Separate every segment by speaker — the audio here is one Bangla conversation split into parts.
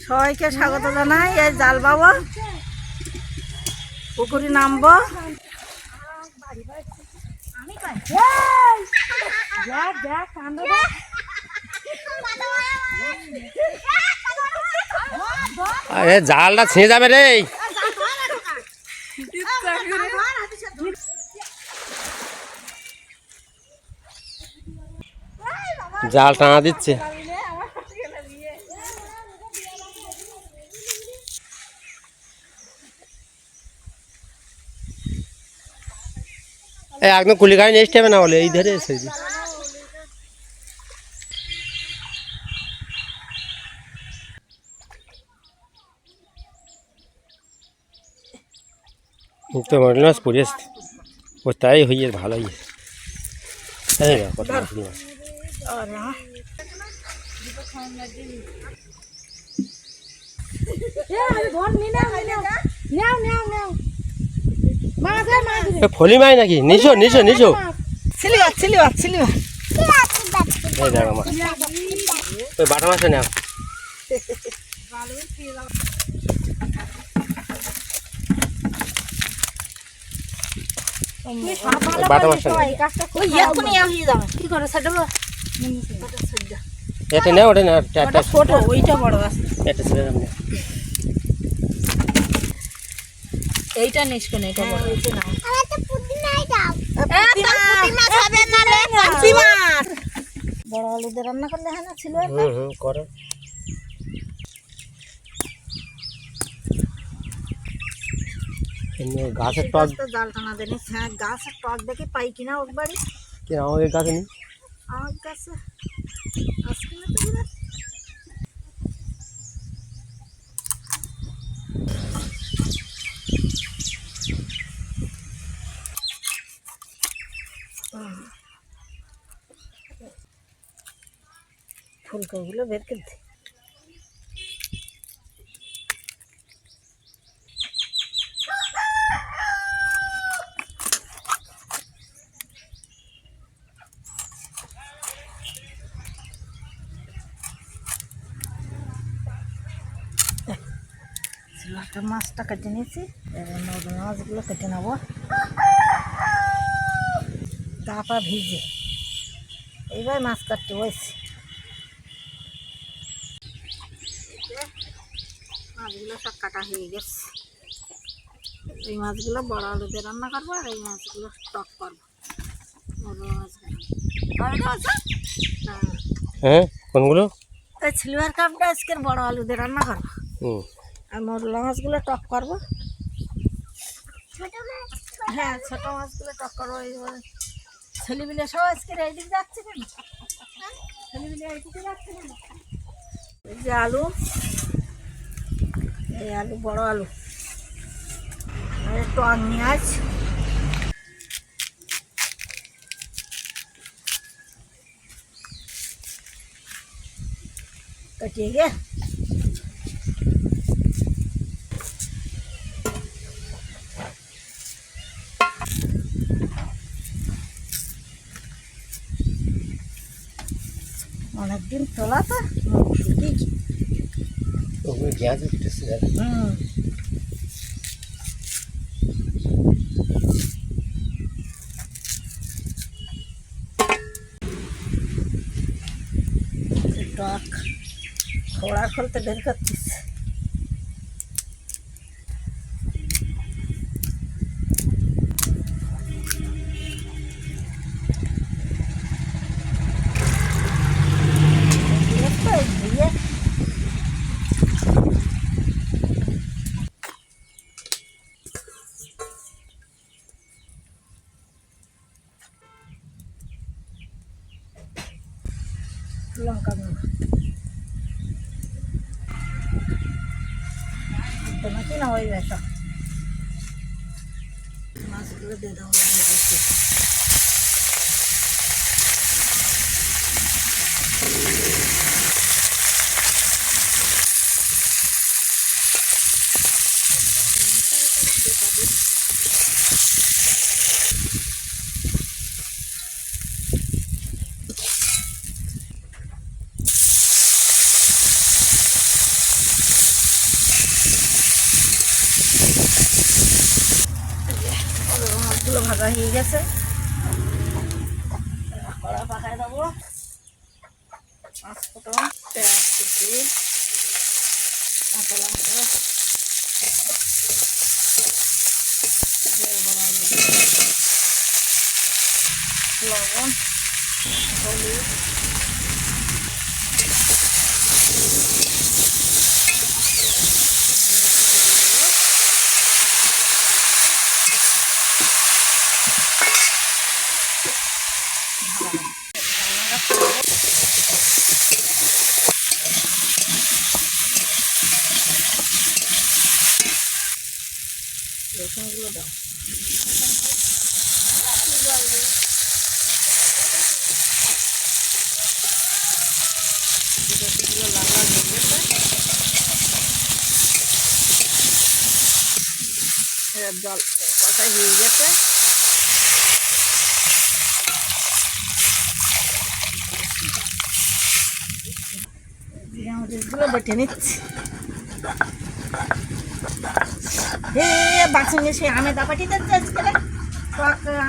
Speaker 1: সবাইকে স্বাগত জানাই। এই জাল বাবু পুকুরে নামবো।
Speaker 2: আরে জালটা ছিঁড়ে যাবে রে। জাল টানা দিচ্ছে। একদম কুলি গাড়ি নিয়ে আসতে হবে না বলে এই ধরে এসে তো মরল মাছ পড়ে আসছে ও তাই হয়ে ভালো হয়েছে। কত মাছ ফলি মাছ নাকি নিশো নিশো নিশো বাটা মাছ নেও। বাটা মাছ এটা নেও ওটা নেও
Speaker 1: ছোট ওইটা বড় আছে এইটা নিষ্কোন এটা বড় হইছে না। বড় আলু দিয়ে রান্না করলে হয় না ছিল
Speaker 2: করো। গাছের টক
Speaker 1: জাল টানা দেনি। হ্যাঁ গাছের টক দেখে পাই কিনা ওর বাড়ি
Speaker 2: কি আমাদের গাছে নেই।
Speaker 1: আমার কাছে আজকে না তো ফুলকপিগুলো বের করতে মাছটা কেটে নিয়েছি। মাছগুলো কেটে নেবো গা পা ভিজে। এইবার মাছ কাটতে বসছি। মাছগুলো সব কাটা হয়ে গেছে। এই মাছগুলো বড় আলু দিয়ে রান্না করবো আর এই মাছগুলো টক করবো।
Speaker 2: হ্যাঁ কোনগুলো?
Speaker 1: এই সিলভার কাপটা আজকের বড় আলু দিয়ে রান্না করবো আর মরলা মাছগুলো টক করবো। হ্যাঁ ছোট মাছগুলো টক করবো। ছেলেমিলে সব আজকের এইদিক যাচ্ছে কেন? ছেলেমিলে এইদিকে যাচ্ছে কেন? এই যে আলু, এই আলু বড় আলু আর একটু পেঁয়াজ কাটিয়ে গে অনেকদিন তোলা তো টক খোড়া খুলতে বের করছিস। লঙ্কা নাকি না ওই বেশা মাছগুলো দিয়ে দাও। মাছগুলো ভাজা হয়ে গেছে, কড়া পাকায় দেবো। পাঁচ ফোড়ন, পেঁয়াজ কুচি, কাঁচা লঙ্কা, লবণ, হলুদ, রসুনগুলো দাও। রসুনগুলো লাল লাল হয়ে গেছে, এবার জল কষা হয়ে গেছে। জিরা বেটে নিচ্ছি। বাসনে সে আমেদা পাঠিয়ে দিচ্ছে আজকে,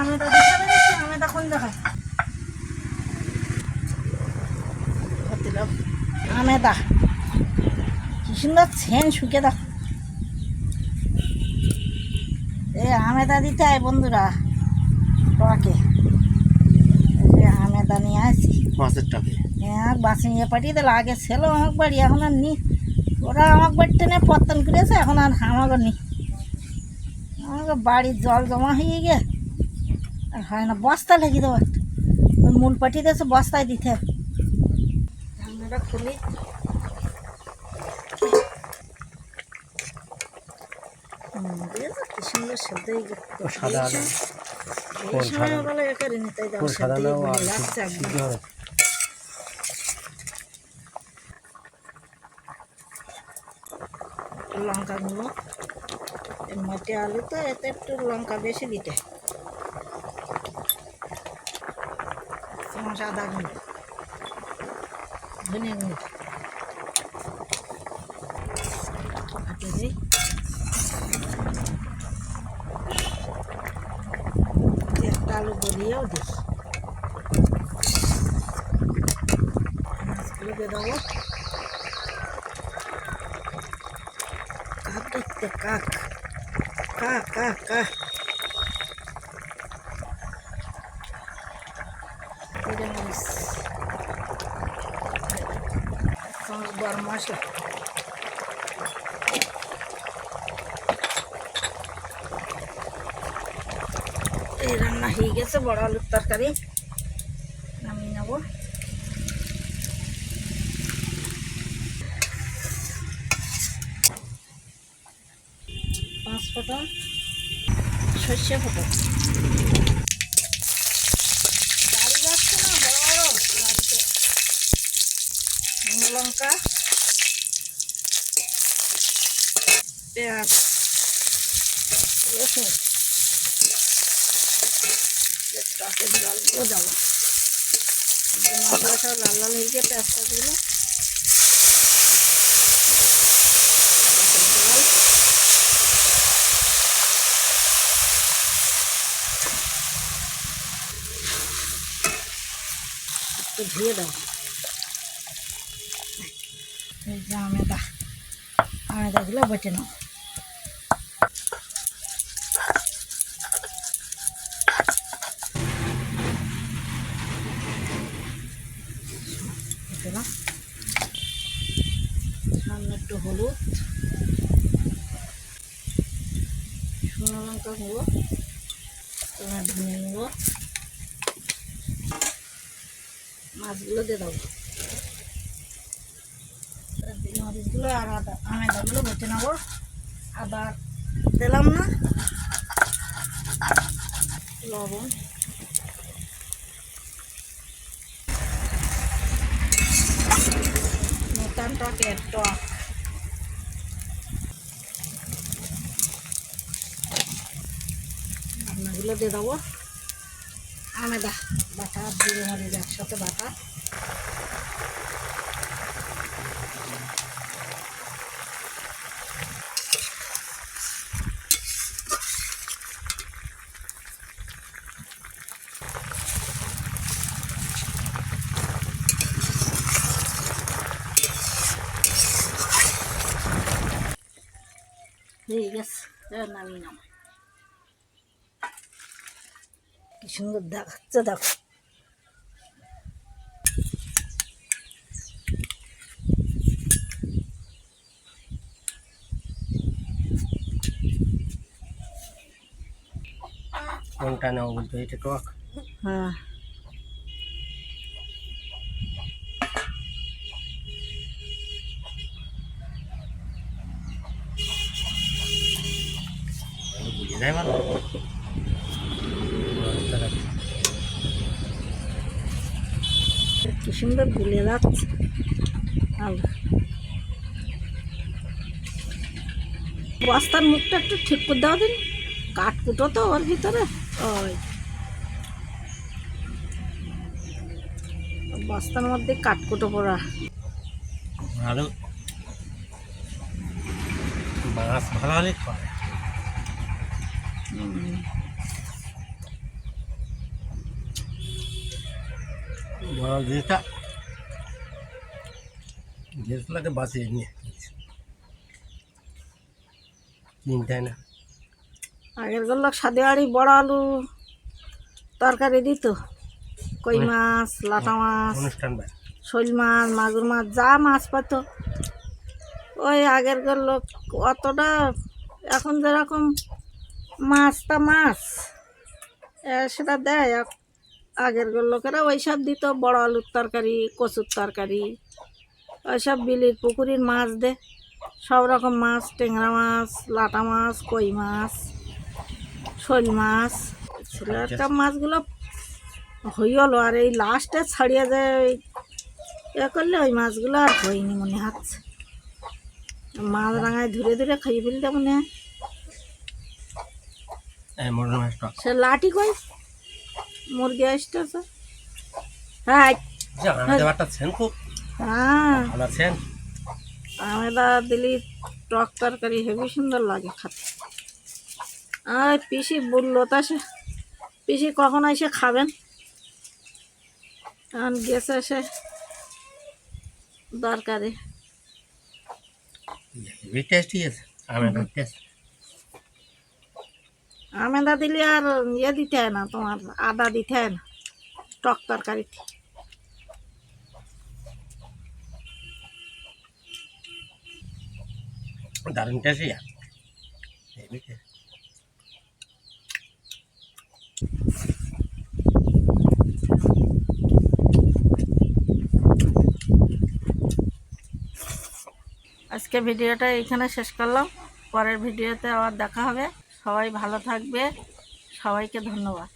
Speaker 1: আমেদা দিতে পেরেছি। আমেদা কোন জায়গায়? আমেদা কি সুন্দর ছেন শুকে দাও। আমেদা দিতে হয় বন্ধুরা তোকে। আমেদা নিয়ে আসি
Speaker 2: মাছের টাকে
Speaker 1: বাসে নিয়ে পাঠিয়ে দিল। আগে ছিল আমার বাড়ি, এখন আর নি। ওরা আমার বাড়িতে নিয়ে পত্তন করেছে, এখন আর আমাকে নি। আমাকে বাড়ির জল জমা হয়ে গিয়ে আর হয় না। বস্তা লেগে দেবো, ওই মূল পাঠিয়ে দিয়েছে, বস্তায় দিতে। ঢাকনাটা খুলি। কি সুন্দর সেদ্ধ হয়ে গেছে। এই সময় বলে একারে নিতে যাচ্ছে একদম। লঙ্কা গুঁড়ো, মাটি আলু তো এতে একটু লঙ্কা বেশি দিতে। চামচ আদা গুঁড়ো, ধনিয়া গুঁড়ো দিই। একটা আলু গলিয়েও দিই। মাছগুলো দিয়ে দেবো। কাক দেখতে, কাক কাক কাক কাক। গরম মশলা, এই রান্না হয়ে গেছে। বড় আলুর তরকারি নামিয়ে নেব। পাঁচ ফোঁটা সর্ষে ফোঁটা, গাড়ি যাচ্ছে না বড় বড় গাড়িতে। লঙ্কা, পেঁয়াজ, রসুন, জলগুলো দেবো। মশলা সব লাল লাল হয়ে গিয়ে পেঁয়াজগুলো একটু ধুয়ে দাও। এই যে আমেদাগুলো বেটে নাও। সামনে একটু হলুদ, শুকনো লঙ্কা গুঁড়ো, ধনে গুঁড়ো, মাছগুলো দিয়ে দেবো। মরিচগুলো আর আমেদাগুলো বেটে নেবো। আদা দিলাম না, লবণ, মটন টকের টক, রান্নাগুলো দিয়ে দেবো। আমেদা বাটা, জিরে মরিচ একসাথে বাটা, হয়ে গেছে, এবার নামিয়ে নাম। কি সুন্দর দেখাচ্ছে দেখো।
Speaker 2: কোনটা নেওয়া বলতো, এটা টক?
Speaker 1: হ্যাঁ,
Speaker 2: বুঝে যায় ভালো।
Speaker 1: কি সুন্দর গুলে যাচ্ছে। বস্তার মুখটা একটু ঠিক করে দেওয়া দিন, কাঠকুটো তো ওর ভিতরে। ওই বস্তার মধ্যে কাঠকুটো পড়া।
Speaker 2: ভালো মাছ ভালো হলে খায়। বড় জিনিসটাকে বাঁচিয়ে নিয়ে চিন্তায় না।
Speaker 1: আগের গুলো সাদে আড়ি বড় আলু তরকারি দিত, কই মাছ, লাটা মাছ,
Speaker 2: অনুষ্ঠান ভাই,
Speaker 1: শোল মাছ, মাগুর মাছ, যা মাছ পাতো। ওই আগের লোক অতটা এখন যেরকম মাছটা মাছ সেটা দেয়, আগের লোকেরা ওই সব দিত। বড় আলুর তরকারি, কচুর তরকারি, ওইসব বিলির পুকুরির মাছ দে, সব রকম মাছ, ট্যাংরা মাছ, লাটা মাছ, কই মাছ, শোল মাছ ছিল। একটা মাছগুলো হইল, আর এই লাস্টে ছাড়িয়ে যায় এ করলে ওই মাছগুলো আর হয়নি মনে হচ্ছে। মাছ রাঙায় ধরে ধরে খাইয়ে ফেলতে মনে হয়। সে লাঠি কই মুরগি আসতেছে। হ্যাঁ হ্যাঁ, আমেদা দিলি টক তরকারি হেবি সুন্দর লাগে খাতে। আর পিসি বললো তা সে পিসি কখন এসে খাবেন, কারণ গেছে সে দরকারে। আমেদা দিলে আর ইয়ে দিতে হয় না, তোমার আদা দিতে হয় না টক তরকারিতে।
Speaker 2: দারুণ টেস্টি।
Speaker 1: আজকে ভিডিওটা এইখানে শেষ করলাম, পরের ভিডিওতে আবার দেখা হবে। সবাই ভালো থাকবে, সবাইকে ধন্যবাদ।